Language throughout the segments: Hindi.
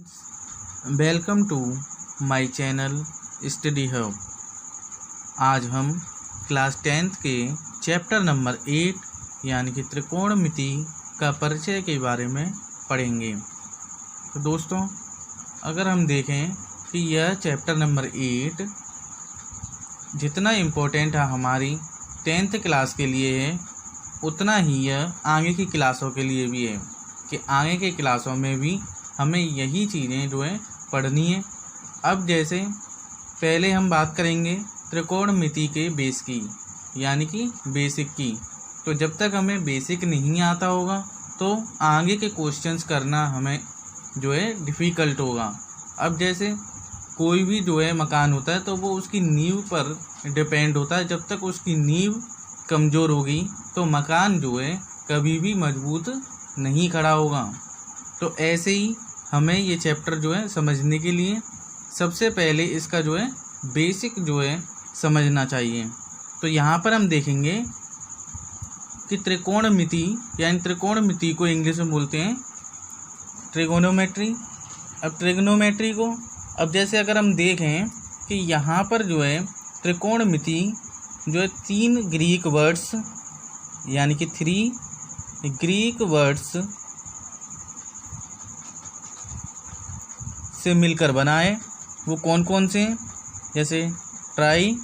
Friends, welcome to my channel study hub. आज हम क्लास 10th के चैप्टर नंबर 8 यानी कि त्रिकोणमिति का परिचय के बारे में पढ़ेंगे। तो दोस्तों, अगर हम देखें कि यह चैप्टर नंबर 8 जितना इम्पोर्टेंट है हमारी 10th क्लास के लिए है, उतना ही यह आगे की क्लासों के लिए भी है कि आगे के क्लासों में भी हमें यही चीज़ें जो है पढ़नी है। अब जैसे पहले हम बात करेंगे त्रिकोणमिति के बेस की, यानी कि बेसिक की। तो जब तक हमें बेसिक नहीं आता होगा तो आगे के क्वेश्चंस करना हमें जो है डिफ़िकल्ट होगा। अब जैसे कोई भी जो है मकान होता है तो वो उसकी नींव पर डिपेंड होता है। जब तक उसकी नींव कमज़ोर होगी तो मकान जो है कभी भी मजबूत नहीं खड़ा होगा। तो ऐसे ही हमें ये चैप्टर जो है समझने के लिए सबसे पहले इसका जो है बेसिक जो है समझना चाहिए। तो यहाँ पर हम देखेंगे कि त्रिकोणमिति यानी त्रिकोणमिति को इंग्लिश में बोलते हैं ट्रिगोनोमेट्री। अब ट्रिगोनोमेट्री को अब जैसे अगर हम देखें कि यहाँ पर जो है त्रिकोणमिति जो है 3 ग्रीक वर्ड्स यानी कि 3 ग्रीक वर्ड्स से मिलकर बना है। वो कौन कौन से हैं? जैसे ट्राई,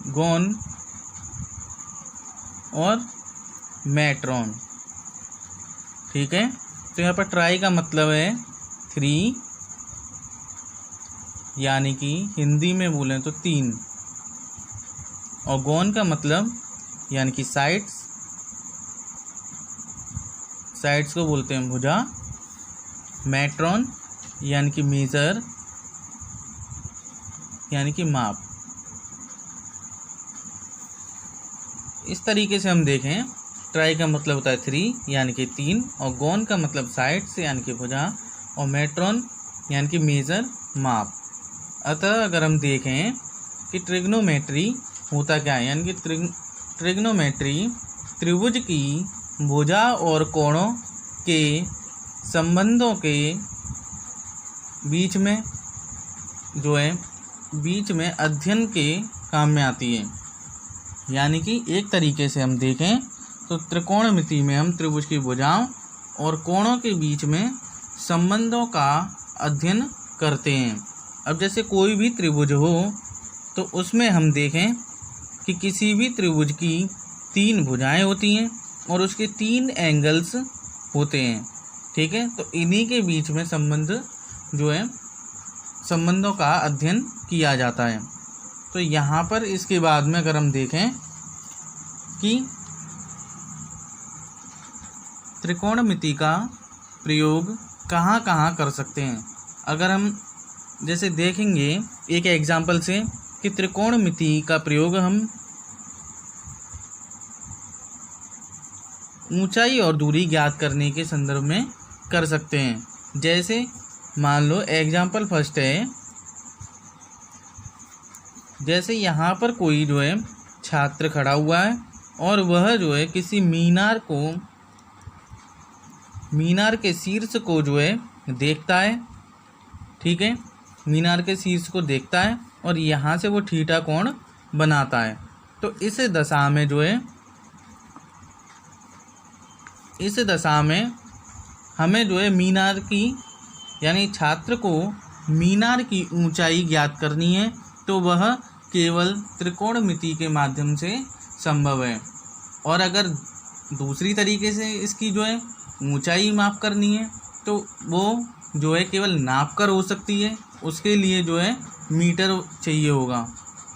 गोन और मैट्रॉन। ठीक है, तो यहाँ पर ट्राई का मतलब है 3, यानी कि हिंदी में बोलें तो 3, और गोन का मतलब यानी कि साइड्स को बोलते हैं भुजा। मैट्रॉन यानी कि मेजर यानी कि माप। इस तरीके से हम देखें, ट्राई का मतलब होता है 3 यानी कि 3, और गोन का मतलब साइड्स यानी कि भुजा, और मैट्रॉन यानी कि मेजर माप। अतः अगर हम देखें कि ट्रिग्नोमेट्री होता क्या है, यानी कि ट्रिग्नोमेट्री त्रिभुज की भुजा और कोणों के संबंधों के बीच में जो है अध्ययन के काम में आती है। यानी कि एक तरीके से हम देखें तो त्रिकोणमिति में हम त्रिभुज की भुजाओं और कोणों के बीच में संबंधों का अध्ययन करते हैं। अब जैसे कोई भी त्रिभुज हो तो उसमें हम देखें कि किसी भी त्रिभुज की 3 भुजाएं होती हैं और उसके 3 एंगल्स होते हैं। ठीक है, तो इन्हीं के बीच में संबंधों का अध्ययन किया जाता है। तो यहाँ पर इसके बाद में अगर हम देखें कि त्रिकोणमिति का प्रयोग कहाँ कहाँ कर सकते हैं, अगर हम जैसे देखेंगे एक एग्जाम्पल से कि त्रिकोणमिति का प्रयोग हम ऊंचाई और दूरी ज्ञात करने के संदर्भ में कर सकते हैं। जैसे मान लो एग्जाम्पल फर्स्ट है, जैसे यहाँ पर कोई जो है छात्र खड़ा हुआ है और वह जो है किसी मीनार के शीर्ष को जो है देखता है। ठीक है, मीनार के शीर्ष को देखता है और यहाँ से वो थीटा कोण बनाता है। तो इस दशा में हमें जो है मीनार की यानी छात्र को मीनार की ऊंचाई ज्ञात करनी है, तो वह केवल त्रिकोणमिति के माध्यम से संभव है। और अगर दूसरी तरीके से इसकी जो है ऊंचाई माप करनी है तो वो जो है केवल नाप कर हो सकती है, उसके लिए जो है मीटर चाहिए होगा।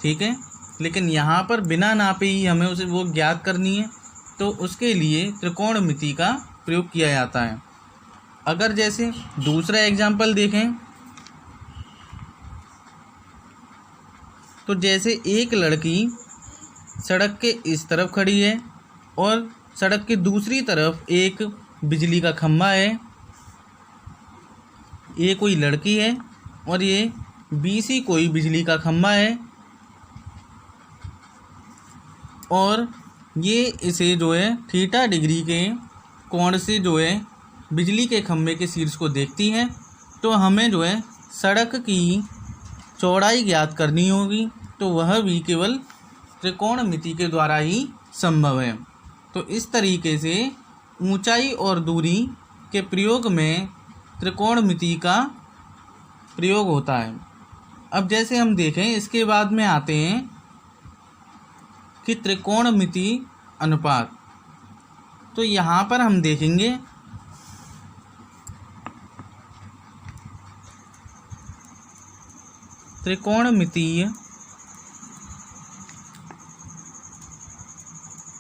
ठीक है, लेकिन यहाँ पर बिना नापे ही हमें उसे वो ज्ञात करनी है, तो उसके लिए त्रिकोणमिति का प्रयोग किया जाता है। अगर जैसे दूसरा एग्जाम्पल देखें तो जैसे एक लड़की सड़क के इस तरफ खड़ी है और सड़क के दूसरी तरफ एक बिजली का खंभा है। ये कोई लड़की है और ये BC कोई बिजली का खंभा है, और ये इसे जो है थीटा डिग्री के कोण से जो है बिजली के खंभे के शीर्ष को देखती है तो हमें जो है सड़क की चौड़ाई ज्ञात करनी होगी, तो वह भी केवल त्रिकोणमिति के द्वारा ही संभव है। तो इस तरीके से ऊंचाई और दूरी के प्रयोग में त्रिकोणमिति का प्रयोग होता है। अब जैसे हम देखें, इसके बाद में आते हैं कि त्रिकोणमिति अनुपात। तो यहाँ पर हम देखेंगे त्रिकोणमितीय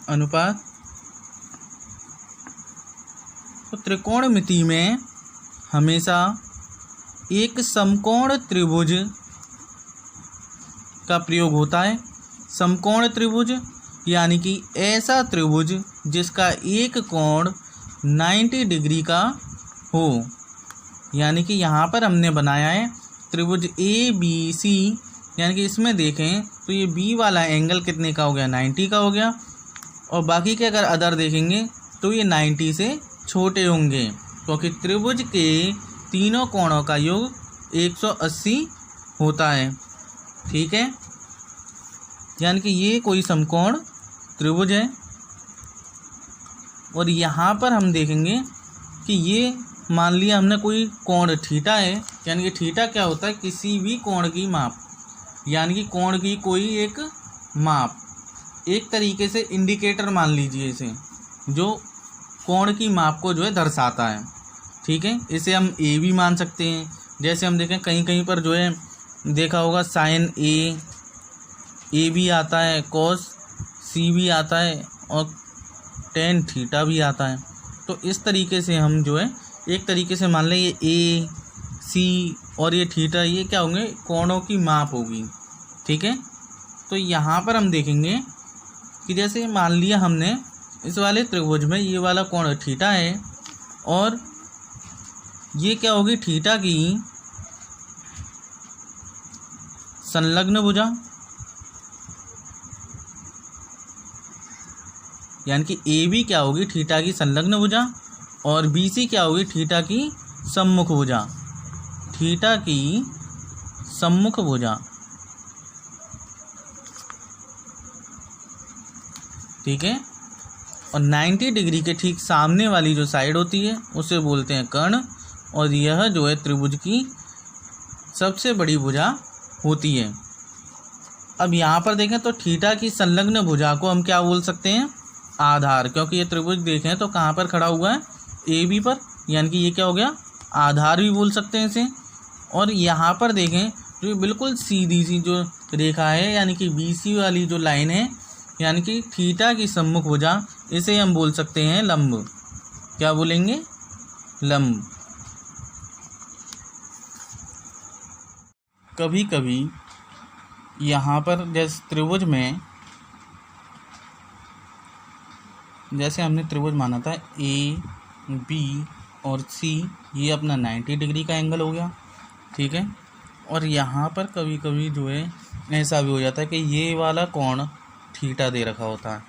अनुपात। तो त्रिकोणमिति में हमेशा एक समकोण त्रिभुज का प्रयोग होता है। समकोण त्रिभुज यानी कि ऐसा त्रिभुज जिसका एक कोण 90 डिग्री का हो। यानी कि यहाँ पर हमने बनाया है त्रिभुज ABC, यानी कि इसमें देखें तो ये B वाला एंगल कितने का हो गया, 90 का हो गया, और बाकी के अगर अदर देखेंगे तो ये 90 से छोटे होंगे, क्योंकि त्रिभुज के तीनों कोणों का योग 180 होता है। ठीक है, यानी कि ये कोई समकोण त्रिभुज है। और यहाँ पर हम देखेंगे कि ये मान लिया हमने कोई कोण थीटा है, यानी कि थीटा क्या होता है, किसी भी कोण की माप, यानी कि कोण की कोई एक माप, एक तरीके से इंडिकेटर मान लीजिए इसे, जो कोण की माप को जो है दर्शाता है। ठीक है, इसे हम ए भी मान सकते हैं। जैसे हम देखें कहीं कहीं पर जो है देखा होगा साइन ए भी आता है, कॉस सी भी आता है और टेन थीटा भी आता है। तो इस तरीके से हम जो है एक तरीके से मान लें ये ए सी और ये थीटा, ये क्या होंगे, कोणों की माप होगी। ठीक है, तो यहाँ पर हम देखेंगे कि जैसे मान लिया हमने इस वाले त्रिभुज में ये वाला कोण थीटा है और ये क्या होगी, थीटा की संलग्न भुजा, यानी कि ए बी क्या होगी, थीटा की संलग्न भुजा, और बी सी क्या होगी, थीटा की सम्मुख भुजा। थीटा की सम्मुख भुजा। ठीक है, और 90 डिग्री के ठीक सामने वाली जो साइड होती है उसे बोलते हैं कर्ण, और यह जो है त्रिभुज की सबसे बड़ी भुजा होती है। अब यहाँ पर देखें तो थीटा की संलग्न भुजा को हम क्या बोल सकते हैं, आधार, क्योंकि ये त्रिभुज देखें तो कहाँ पर खड़ा हुआ है, ए बी पर, यानी कि ये क्या हो गया, आधार भी बोल सकते हैं इसे। और यहाँ पर देखें जो बिल्कुल सीधी सी जो रेखा है, यानी कि BC वाली जो लाइन है, यानी कि थीटा की सम्मुख भुजा, इसे हम बोल सकते हैं लंब। क्या बोलेंगे, लंब। कभी कभी यहाँ पर जैसे त्रिभुज में, जैसे हमने त्रिभुज माना था AB और C, ये अपना 90 डिग्री का एंगल हो गया। ठीक है, और यहाँ पर कभी कभी जो है ऐसा भी हो जाता है कि ये वाला कोण थीटा दे रखा होता है,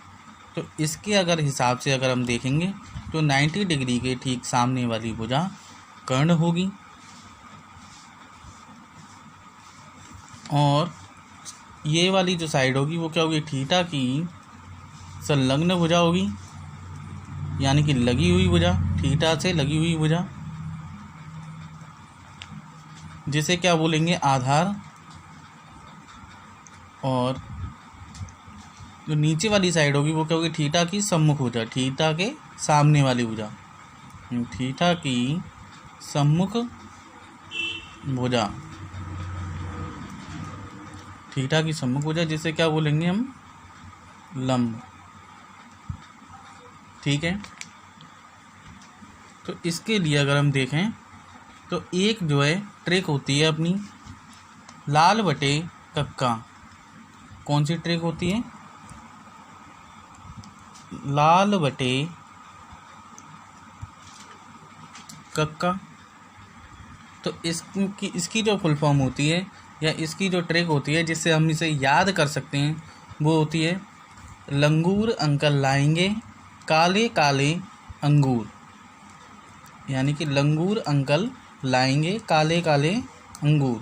तो इसके अगर हिसाब से अगर हम देखेंगे तो 90 डिग्री के ठीक सामने वाली भुजा कर्ण होगी, और ये वाली जो साइड होगी वो क्या होगी, थीटा की संलग्न भुजा होगी, यानी कि लगी हुई भुजा, थीटा से लगी हुई भुजा, जिसे क्या बोलेंगे, आधार। और जो नीचे वाली साइड होगी वो क्या होगी, थीटा की सम्मुख भुजा, थीटा के सामने वाली भुजा, थीटा की सम्मुख भुजा, थीटा की सम्मुख भुजा, जिसे क्या बोलेंगे हम, लंब। ठीक है, तो इसके लिए अगर हम देखें तो एक जो है ट्रिक होती है अपनी, लाल बटे कक्का। कौन सी ट्रिक होती है, लाल बटे कक्का। तो इसकी जो फुल फॉर्म होती है, या इसकी जो ट्रिक होती है जिससे हम इसे याद कर सकते हैं, वो होती है, लंगूर अंकल लाएंगे काले काले अंगूर। यानी कि लंगूर अंकल लाएंगे काले काले अंगूर।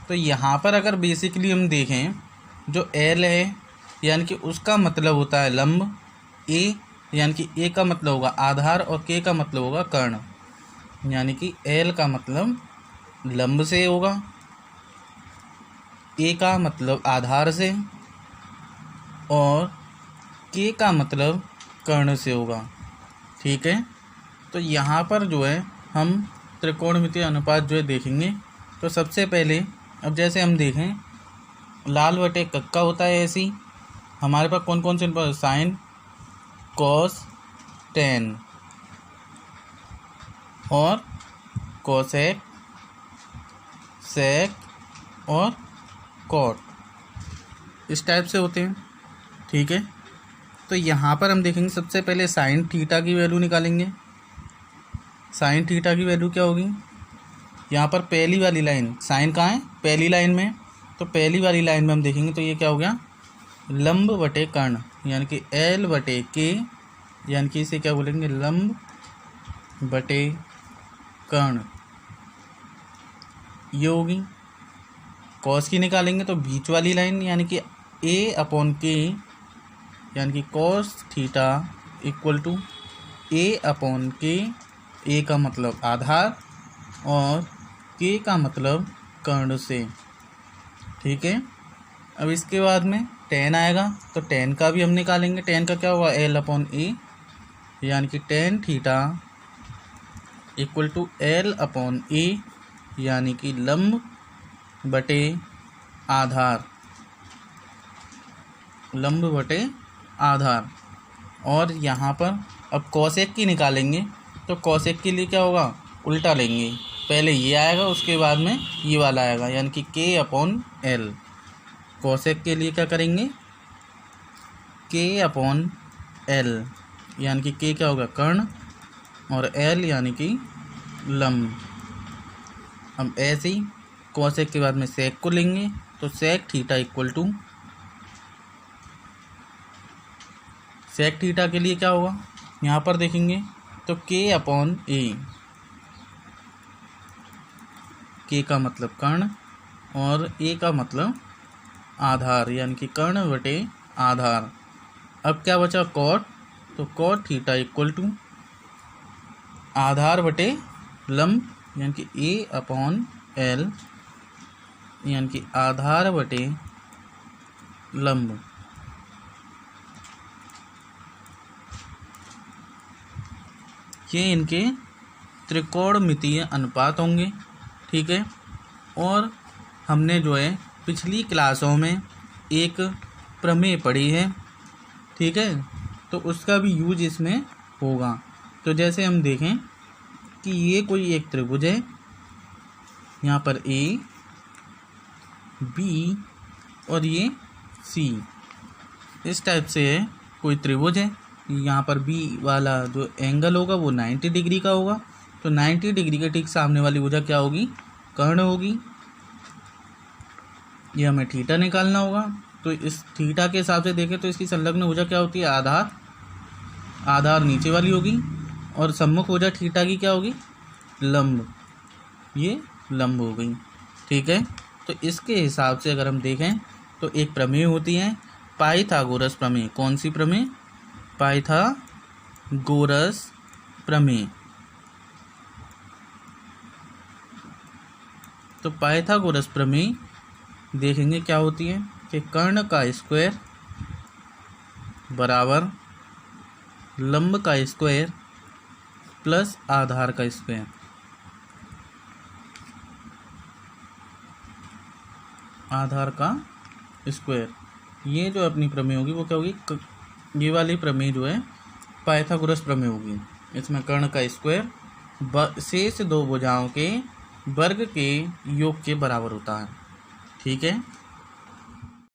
तो यहाँ पर अगर बेसिकली हम देखें, जो एल है यानी कि उसका मतलब होता है लंब, ए यानी कि ए का मतलब होगा आधार और के का मतलब होगा कर्ण। यानी कि एल का मतलब लंब से होगा, ए का मतलब आधार से और के का मतलब कर्ण से होगा। ठीक है, तो यहाँ पर जो है हम त्रिकोणमितीय अनुपात जो है देखेंगे। तो सबसे पहले अब जैसे हम देखें लाल बटे कक्का होता है, ऐसी हमारे पास कौन कौन से साइन, कॉस, टेन और कोसेक, सेक और कॉट, इस टाइप से होते हैं। ठीक है, तो यहाँ पर हम देखेंगे सबसे पहले साइन थीटा की वैल्यू निकालेंगे। साइन थीटा की वैल्यू क्या होगी, यहाँ पर पहली वाली लाइन, साइन कहाँ है पहली लाइन में, तो पहली वाली लाइन में हम देखेंगे तो ये क्या हो गया लंब बटे कर्ण, यानी कि एल बटे के, यानी कि इसे क्या बोलेंगे लंब बटे कर्ण, ये होगी। कॉस की निकालेंगे तो बीच वाली लाइन यानी कि ए अपॉन के, यानी कि cos theta equal to A upon के, ए का मतलब आधार और के का मतलब कर्ण से। ठीक है, अब इसके बाद में टेन आएगा तो टेन का भी हम निकालेंगे। टेन का क्या होगा एल अपॉन ए, यानी कि ten theta equal to L upon A, यानी कि लंब बटे आधार, लंब बटे आधार। और यहाँ पर अब कॉसेक की निकालेंगे तो कॉसेक के लिए क्या होगा उल्टा लेंगे, पहले ये आएगा उसके बाद में ये वाला आएगा, यानी कि के अपॉन एल। कॉसेक के लिए क्या करेंगे के अपॉन एल, यानी कि के क्या होगा कर्ण और एल यानी कि लंब। हम ऐसे ही कॉसेक के बाद में सेक को लेंगे तो sec theta equal to, sec theta के लिए क्या होगा यहाँ पर देखेंगे तो के अपॉन ए, के का मतलब कर्ण और ए का मतलब आधार, यानी कि कर्ण बटे आधार। अब क्या बचा कॉट, तो कॉट थीटा इक्वल टू आधार बटे लंब, यानी कि ए अपॉन एल, यानी कि आधार बटे लंब। ये इनके त्रिकोणमितीय अनुपात होंगे। ठीक है, और हमने जो है पिछली क्लासों में एक प्रमेय पढ़ी है। ठीक है, तो उसका भी यूज इसमें होगा। तो जैसे हम देखें कि ये कोई एक त्रिभुज है, यहाँ पर ए बी और ये सी, इस टाइप से है कोई त्रिभुज है। यहाँ पर बी वाला जो एंगल होगा वो 90 डिग्री का होगा, तो 90 डिग्री के ठीक सामने वाली भुजा क्या होगी कर्ण होगी। ये हमें थीटा निकालना होगा, तो इस थीटा के हिसाब से देखें तो इसकी संलग्न भुजा क्या होती है आधार, आधार नीचे वाली होगी और सम्मुख भुजा थीटा की क्या होगी लंब, ये लंब हो गई। ठीक है, तो इसके हिसाब से अगर हम देखें तो एक प्रमेय होती है पाइथागोरस प्रमेय। कौन सी प्रमेय, पाइथागोरस प्रमेय। तो पाइथागोरस प्रमेय देखेंगे क्या होती है कि कर्ण का स्क्वायर बराबर लंब का स्क्वायर प्लस आधार का स्क्वायर। आधार का स्क्वायर, ये जो अपनी प्रमेय होगी वो क्या होगी, ये वाली प्रमेय जो है पाइथागोरस प्रमेय होगी। इसमें कर्ण का स्क्वायर शेष दो भुजाओं के वर्ग के योग के बराबर होता है। ठीक है।